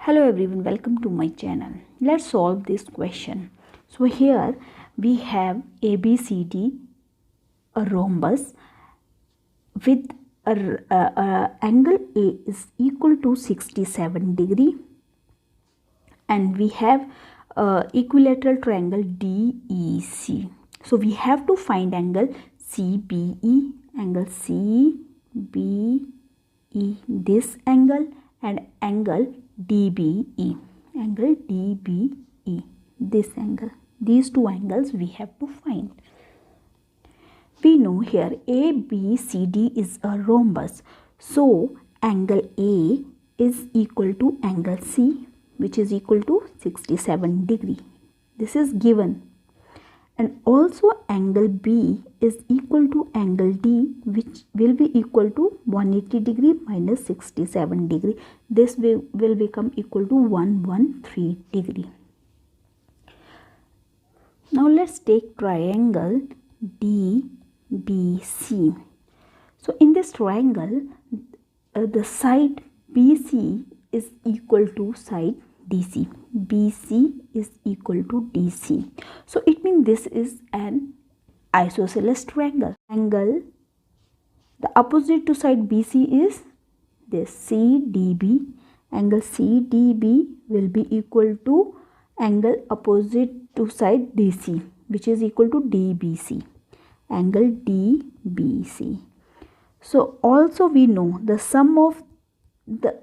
Hello everyone, welcome to my channel. Let's solve this question. So here we have ABCD, a rhombus with angle A is equal to 67 degree, and we have equilateral triangle DEC. So we have to find angle CBE, angle CBE, this angle, and angle DBE, angle DBE, this angle. These two angles we have to find. We know here ABCD is a rhombus, so angle A is equal to angle C, which is equal to 67 degree. This is given. And also angle B is equal to angle D, which will be equal to 180 degree minus 67 degree. This will become equal to 113 degree. Now let's take triangle DBC. So in this triangle, the side BC is equal to side DC. BC is equal to DC. So it means this is an isosceles triangle. Angle, the opposite to side BC is this CDB. Angle CDB will be equal to angle opposite to side DC, which is equal to DBC. Angle DBC. So also we know the sum of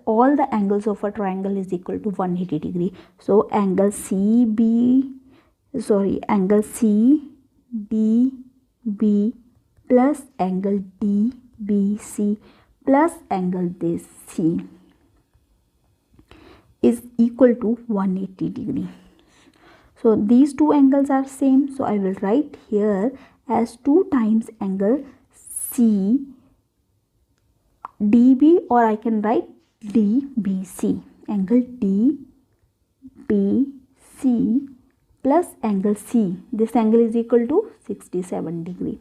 all the angles of a triangle is equal to 180 degree. So angle CDB plus angle DBC plus angle this C is equal to 180 degree. So these two angles are same. So I will write here as 2 times angle CDB, or I can write DBC, angle DBC plus angle C. This angle is equal to 67 degree.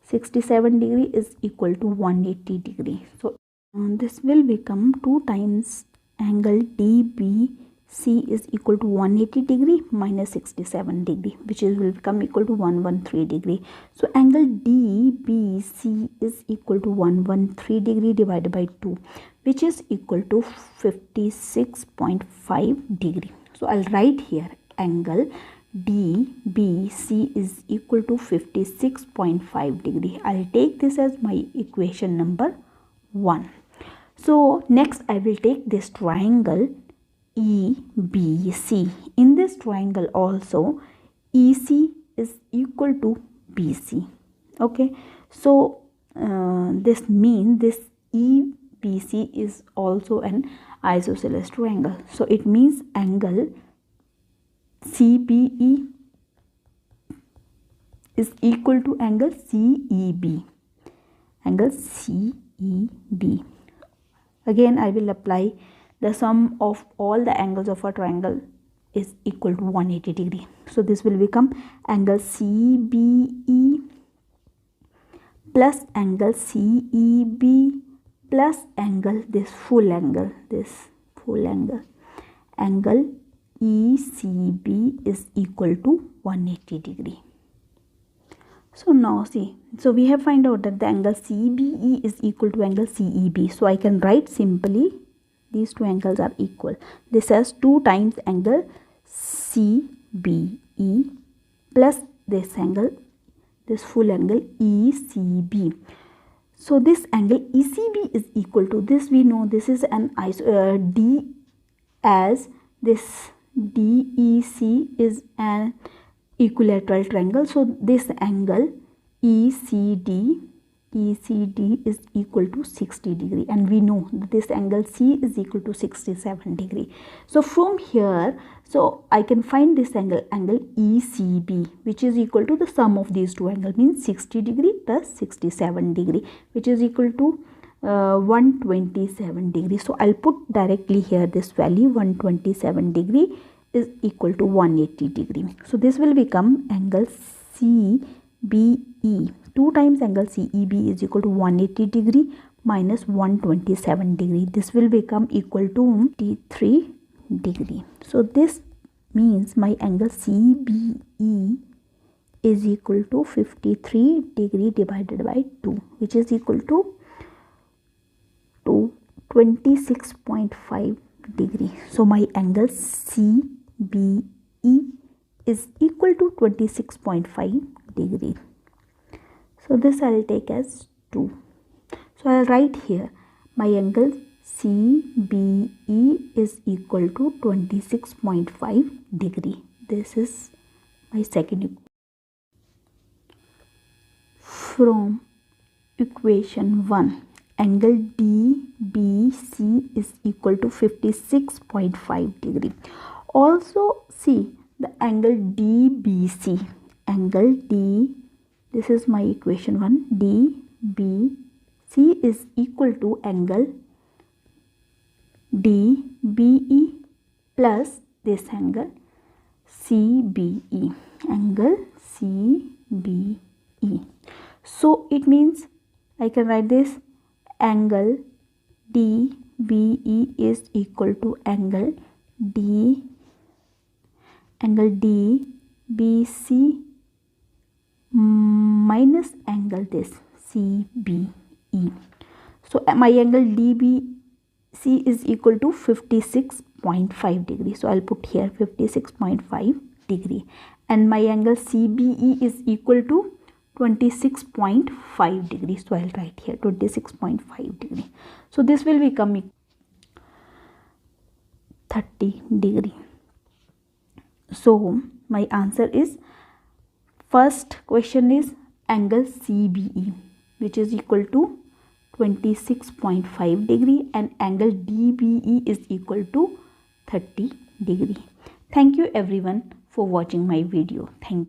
67 degree is equal to 180 degree. So this will become 2 times angle DBC is equal to 180 degree minus 67 degree, which will become equal to 113 degree. So angle DBC is equal to 113 degree divided by 2, which is equal to 56.5 degree. So I'll write here angle DBC is equal to 56.5 degree. I'll take this as my equation number 1. So next I will take this triangle EBC. In this triangle also EC is equal to BC. Okay, so this means this EBC is also an isosceles triangle. So it means angle CBE is equal to angle CEB. Angle CEB. Again I will apply the sum of all the angles of a triangle is equal to 180 degree. So this will become angle CBE plus angle CEB plus angle angle ECB is equal to 180 degree. So now see, so we have find out that the angle CBE is equal to angle CEB. So I can write simply these two angles are equal. This has 2 times angle CBE plus this angle, this full angle ECB. So this angle ECB is equal to this. We know this is an D, as this DEC is an equilateral triangle. So this angle ECD is equal to 60 degree, and we know that this angle C is equal to 67 degree. So from here, so I can find this angle ECB, which is equal to the sum of these two angles, means 60 degree plus 67 degree, which is equal to 127 degree. So I'll put directly here this value 127 degree is equal to 180 degree. So this will become angle CBE. 2 times angle CEB is equal to 180 degree minus 127 degree. This will become equal to 23 degree. So this means my angle CBE is equal to 53 degree divided by 2, which is equal to 26.5 degree. So my angle CBE is equal to 26.5 degree. So this I will take as 2. So I will write here my angle CBE is equal to 26.5 degree. This is my second equation. From equation 1, angle DBC is equal to 56.5 degree. Also see the angle DBC. Angle D, this is my equation 1, DBC is equal to angle DBE plus this angle CBE. Angle CBE. So it means I can write this angle DBE is equal to angle DBC minus angle this CBE. So my angle DBC is equal to 56.5 degree. So I'll put here 56.5 degree, and my angle CBE is equal to 26.5 degree. So I'll write here 26.5 degree. So this will become 30 degree. So my answer is, first question is angle CBE, which is equal to 26.5 degree, and angle DBE is equal to 30 degree. Thank you everyone for watching my video. Thank you.